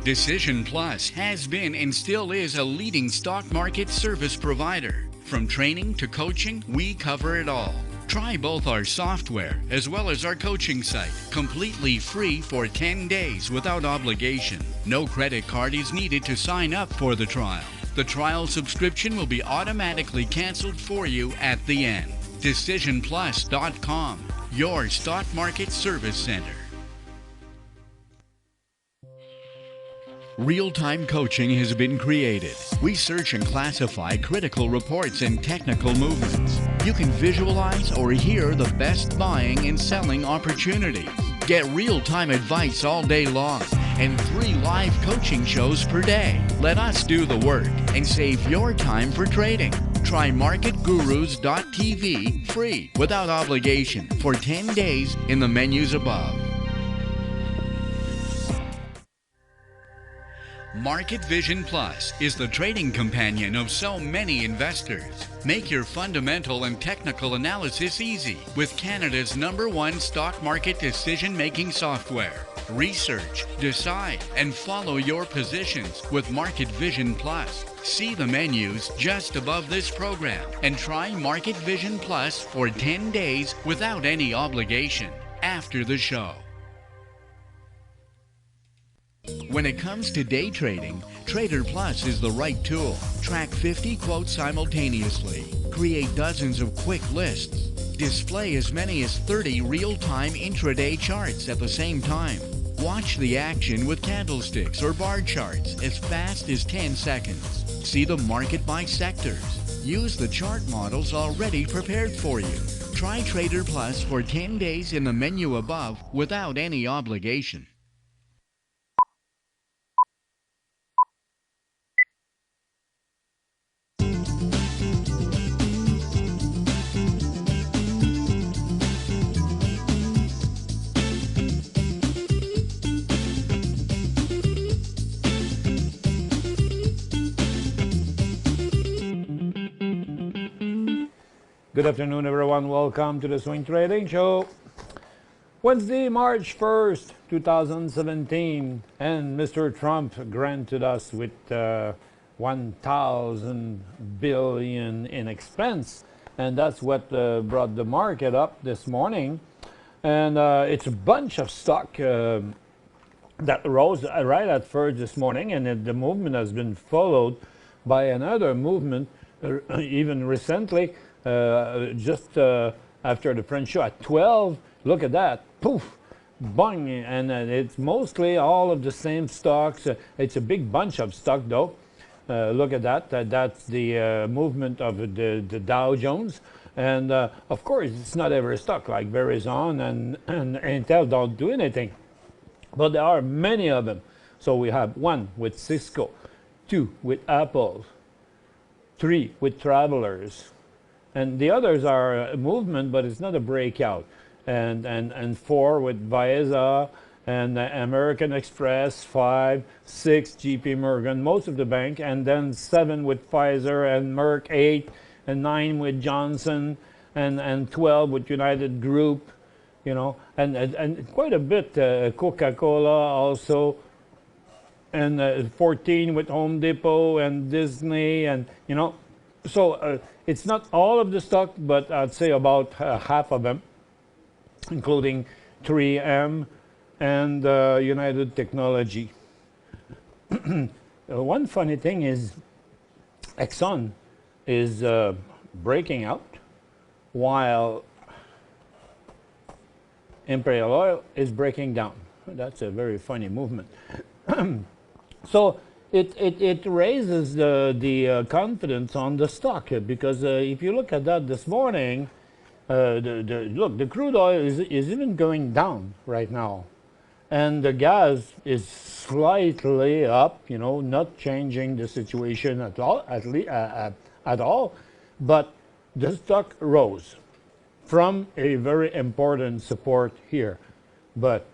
Decision Plus has been and still is a leading stock market service provider. From training to coaching, we cover it all. Try both our software as well as our coaching site, completely free for 10 days without obligation. No credit card is needed to sign up for the trial. The trial subscription will be automatically canceled for you at the end. DecisionPlus.com, your stock market service center. Real-time coaching has been created. We search and classify critical reports and technical movements. You can visualize or hear the best buying and selling opportunities. Get real-time advice all day long and 3 live coaching shows per day. Let us do the work and save your time for trading. Try MarketGurus.tv free without obligation for 10 days in the menus above. Market Vision Plus is the trading companion of so many investors. Make your fundamental and technical analysis easy with Canada's #1 stock market decision-making software. Research, decide, and follow your positions with Market Vision Plus. See the menus just above this program and try Market Vision Plus for 10 days without any obligation after the show. When it comes to day trading, Trader Plus is the right tool. Track 50 quotes simultaneously, create dozens of quick lists, display as many as 30 real-time intraday charts at the same time. Watch the action with candlesticks or bar charts as fast as 10 seconds. See the market by sectors. Use the chart models already prepared for you. Try Trader Plus for 10 days in the menu above without any obligation. Good afternoon, everyone. Welcome to the Swing Trading Show. Wednesday, March 1st, 2017, and Mr. Trump granted us with 1,000 billion in expense, and that's what brought the market up this morning. And it's a bunch of stock that rose right at first this morning, and the movement has been followed by another movement even recently. Just after the French show at 12, look at that, poof, bang, and it's mostly all of the same stocks. It's a big bunch of stock though. Look at that, that's the movement of the Dow Jones. And of course, it's not every stock like Verizon and Intel don't do anything, but there are many of them. So we have 1 with Cisco, 2 with Apple, 3 with Travelers, and the others are a movement, but it's not a breakout. And 4 with Visa, and American Express, 5, 6 JP Morgan, most of the bank, and then 7 with Pfizer and Merck, 8, and 9 with Johnson, and 12 with United Group, you know, and quite a bit, Coca-Cola also, and 14 with Home Depot and Disney, and you know, so it's not all of the stock, but I'd say about half of them, including 3M and United Technology. One funny thing is Exxon is breaking out while Imperial Oil is breaking down. That's a very funny movement. So it raises the confidence on the stock, because if you look at that this morning, look, the crude oil is even going down right now, and the gas is slightly up, you know, not changing the situation at all, at all, but the stock rose from a very important support here. But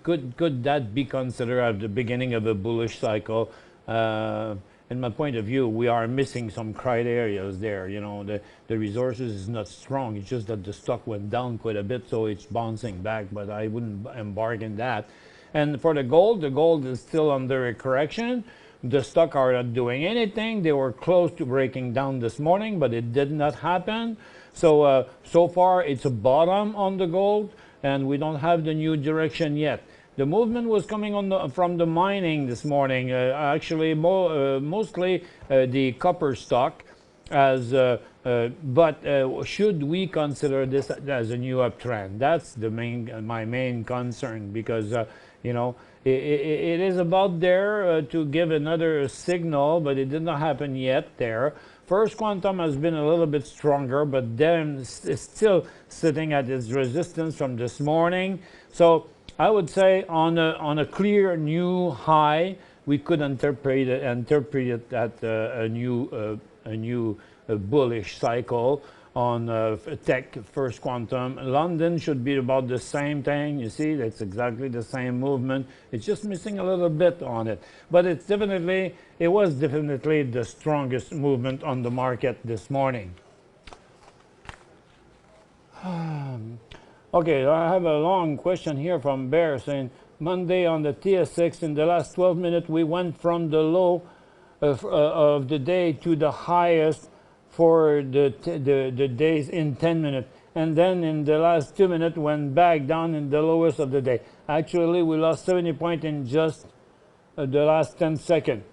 could that be considered at the beginning of a bullish cycle? in my point of view, we are missing some criteria there. The resources is not strong. It's just that the stock went down quite a bit, so it's bouncing back, but I wouldn't embark in that. And for the gold is still under a correction. The stock are not doing anything. They were close to breaking down this morning, but it did not happen. So, so far, it's a bottom on the gold, and we don't have the new direction yet. The movement was coming from the mining this morning, actually mostly the copper stock. But should we consider this as a new uptrend? That's my main concern, because it is about there to give another signal, but it did not happen yet there. First Quantum has been a little bit stronger, but then it's still sitting at its resistance from this morning. So I would say on a clear new high, we could interpret it at a new bullish cycle on tech, First Quantum. London should be about the same thing. You see, that's exactly the same movement. It's just missing a little bit on it. But it was definitely the strongest movement on the market this morning. Okay, I have a long question here from Bear saying, Monday on the TSX, in the last 12 minutes, we went from the low of the day to the highest for the days in 10 minutes. And then in the last 2 minutes, went back down in the lowest of the day. Actually, we lost 70 points in just the last 10 seconds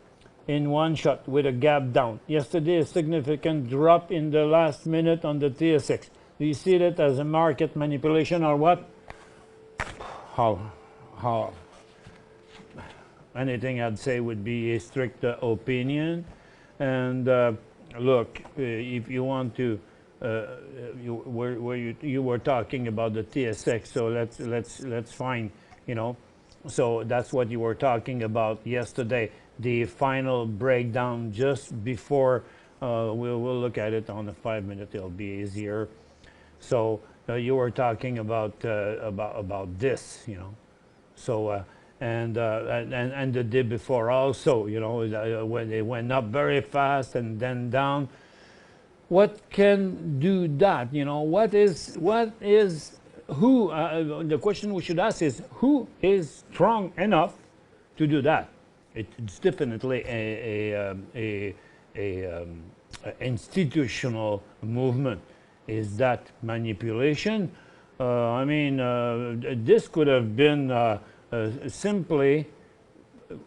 in one shot with a gap down. Yesterday, a significant drop in the last minute on the TSX. Do you see that as a market manipulation or what? How? Anything I'd say would be a strict opinion. And look, if you want to, you were talking about the TSX, so let's find, so that's what you were talking about yesterday. The final breakdown just before. We'll look at it on the 5 minute. It'll be easier. So you were talking about this, So and the day before also, when it went up very fast and then down. What can do that? Who? The question we should ask is, who is strong enough to do that? It's definitely a institutional movement. Is that manipulation? This could have been simply,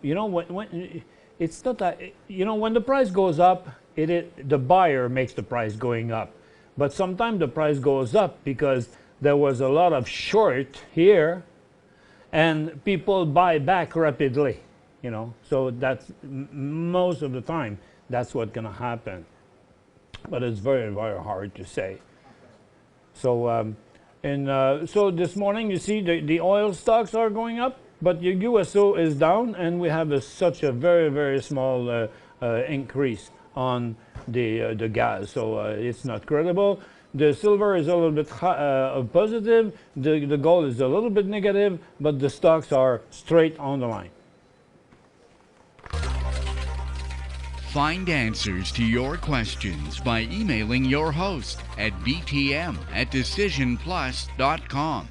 when it's not that, when the price goes up, the buyer makes the price going up. But sometimes the price goes up because there was a lot of short here, and people buy back rapidly. So that's most of the time that's what's going to happen. But it's very, very hard to say. So, so this morning, you see the oil stocks are going up, but the USO is down, and we have such a very, very small increase on the gas. So it's not credible. The silver is a little bit positive. The gold is a little bit negative, but the stocks are straight on the line. Find answers to your questions by emailing your host at btm@decisionplus.com.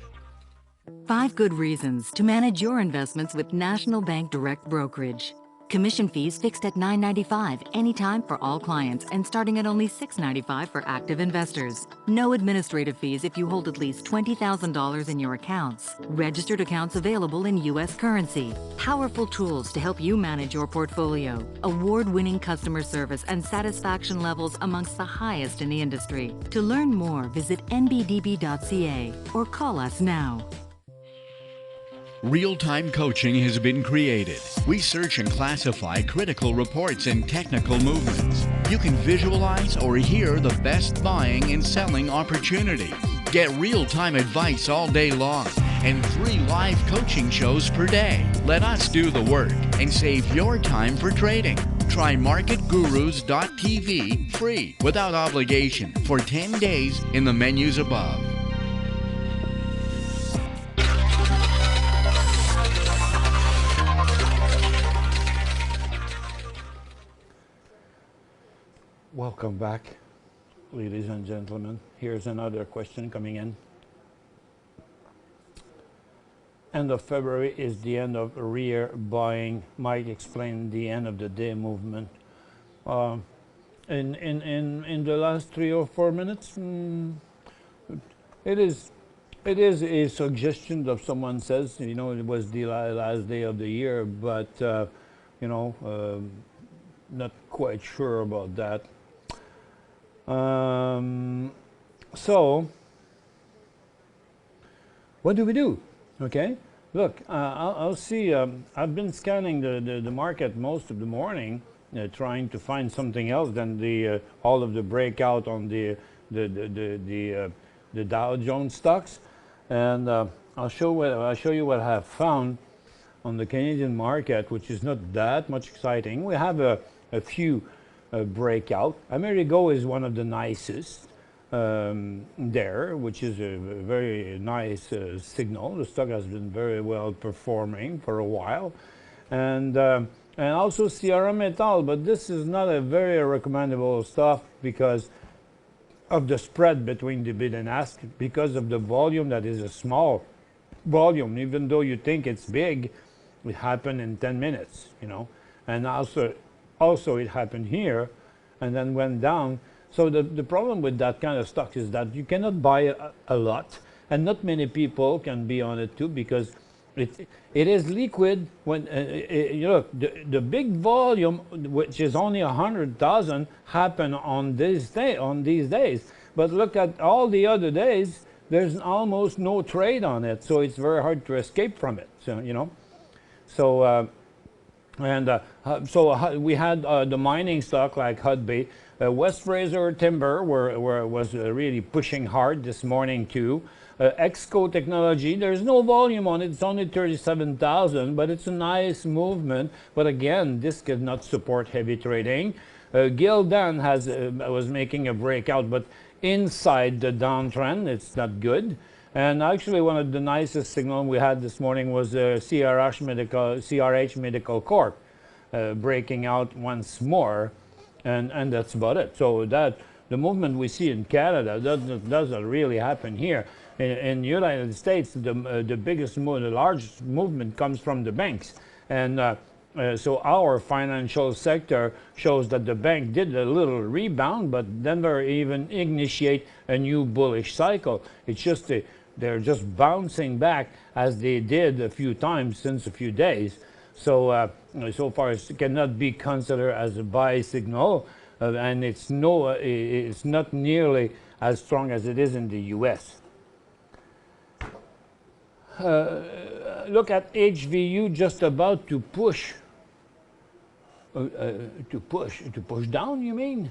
5 good reasons to manage your investments with National Bank Direct Brokerage. Commission fees fixed at $9.95 anytime for all clients and starting at only $6.95 for active investors. No administrative fees if you hold at least $20,000 in your accounts. Registered accounts available in U.S. currency. Powerful tools to help you manage your portfolio. Award-winning customer service and satisfaction levels amongst the highest in the industry. To learn more, visit nbdb.ca or call us now. Real-time coaching has been created. We search and classify critical reports and technical movements. You can visualize or hear the best buying and selling opportunities. Get real-time advice all day long and 3 live coaching shows per day. Let us do the work and save your time for trading. Try marketgurus.tv free without obligation for 10 days in the menus above. Welcome back, ladies and gentlemen. Here's another question coming in. End of February is the end of rear buying. Might explain the end of the day movement. In the last 3 or 4 minutes, it is a suggestion that someone says, you know, it was the last day of the year, but you know, not quite sure about that. So what do we do? Okay, look, I'll see. I've been scanning the market most of the morning, trying to find something else than the all of the breakout on the Dow Jones stocks, and I'll show you what I have found on the Canadian market, which is not that much exciting. We have a few breakout. Amerigo is one of the nicest there, which is a very nice signal. The stock has been very well performing for a while, and also Sierra Metal, but this is not a very recommendable stuff because of the spread between the bid and ask, because of the volume that is a small volume. Even though you think it's big, it happened in 10 minutes, you know, and also it happened here and then went down. So the problem with that kind of stock is that you cannot buy a lot, and not many people can be on it too, because it is liquid. When you look, the big volume, which is only 100,000, happen on these days. But look at all the other days, there's almost no trade on it, so it's very hard to escape from it. So you know, so. We had the mining stock like Hudbay, West Fraser Timber was really pushing hard this morning too. Exco Technology, there's no volume on it, it's only 37,000, but it's a nice movement. But again, this could not support heavy trading. Gildan was making a breakout, but inside the downtrend, it's not good. And actually, one of the nicest signals we had this morning was CRH Medical Corp breaking out once more, and that's about it. So that the movement we see in Canada doesn't really happen here. In the United States, the biggest, the largest movement comes from the banks, and so our financial sector shows that the bank did a little rebound, but then they even initiate a new bullish cycle. It's just they're just bouncing back as they did a few times since a few days. So so far it cannot be considered as a buy signal, and it's not nearly as strong as it is in the U.S. Look at HVU, just about to push down. You mean?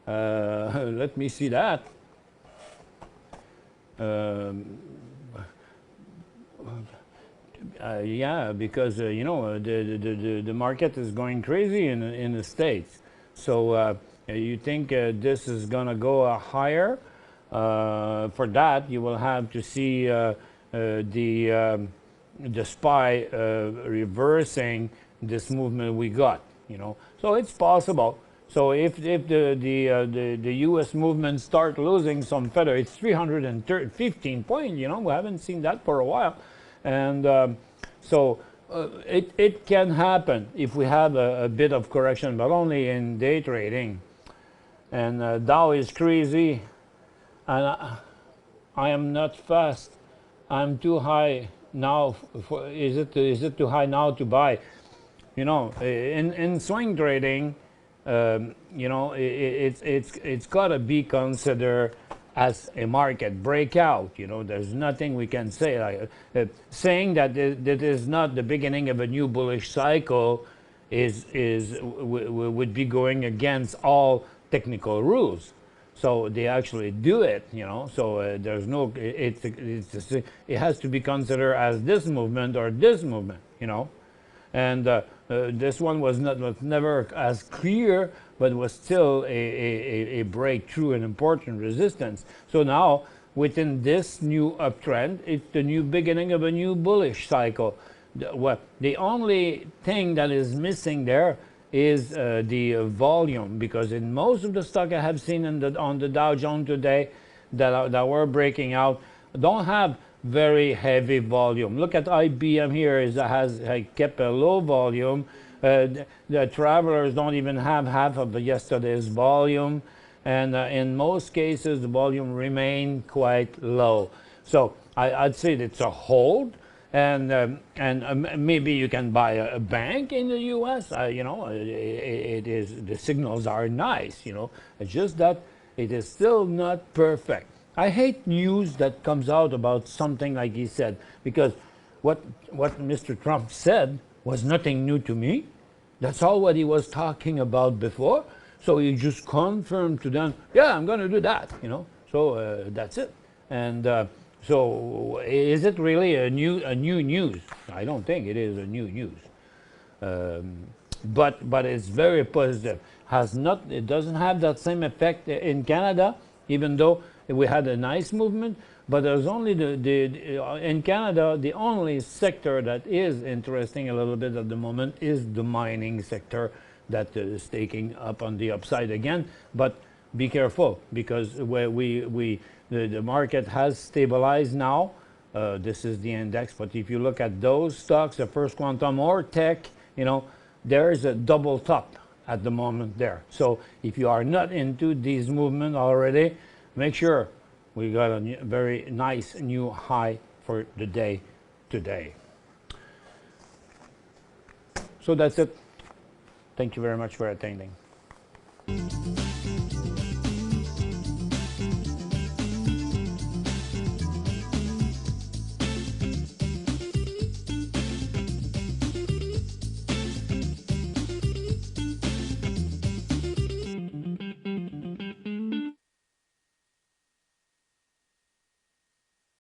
Let me see that. Yeah, because you know, the market is going crazy in the States. So you think this is gonna go higher? For that, you will have to see the SPY reversing this movement we got. You know, so it's possible. So if the U.S. movement start losing some feather, it's 315 points. You know, we haven't seen that for a while, and so it can happen if we have a bit of correction, but only in day trading. And Dow is crazy, and I am not fast. I'm too high now. Is it too high now to buy? You know, in swing trading. You know, it's got to be considered as a market breakout. You know, there's nothing we can say. Like saying that it is not the beginning of a new bullish cycle would be going against all technical rules. So they actually do it. You know, so there's no. It has to be considered as this movement or this movement. You know, and this one was never as clear, but was still a breakthrough, an important resistance. So now, within this new uptrend, it's the new beginning of a new bullish cycle. The only thing that is missing there is the volume, because in most of the stock I have seen on the Dow Jones today that were breaking out don't have very heavy volume. Look at IBM here, has kept a low volume. The travelers don't even have half of yesterday's volume, and in most cases the volume remained quite low. So I'd say it's a hold, and maybe you can buy a bank in the U.S. You know, it is, the signals are nice. You know, it's just that it is still not perfect. I hate news that comes out about something like he said, because what Mr. Trump said was nothing new to me. That's all what he was talking about before. So he just confirmed to them, yeah, I'm going to do that, you know. So that's it. And so is it really a new news? I don't think it is a new news. But it's very positive. It doesn't have that same effect in Canada, even though we had a nice movement. But there's only in Canada, the only sector that is interesting a little bit at the moment is the mining sector, that is taking up on the upside again. But be careful, because the market has stabilized now. This is the index, but if you look at those stocks, the First Quantum or Tech, you know, there is a double top at the moment there. So if you are not into these movements already, make sure we got a very nice new high for the day today. So that's it. Thank you very much for attending.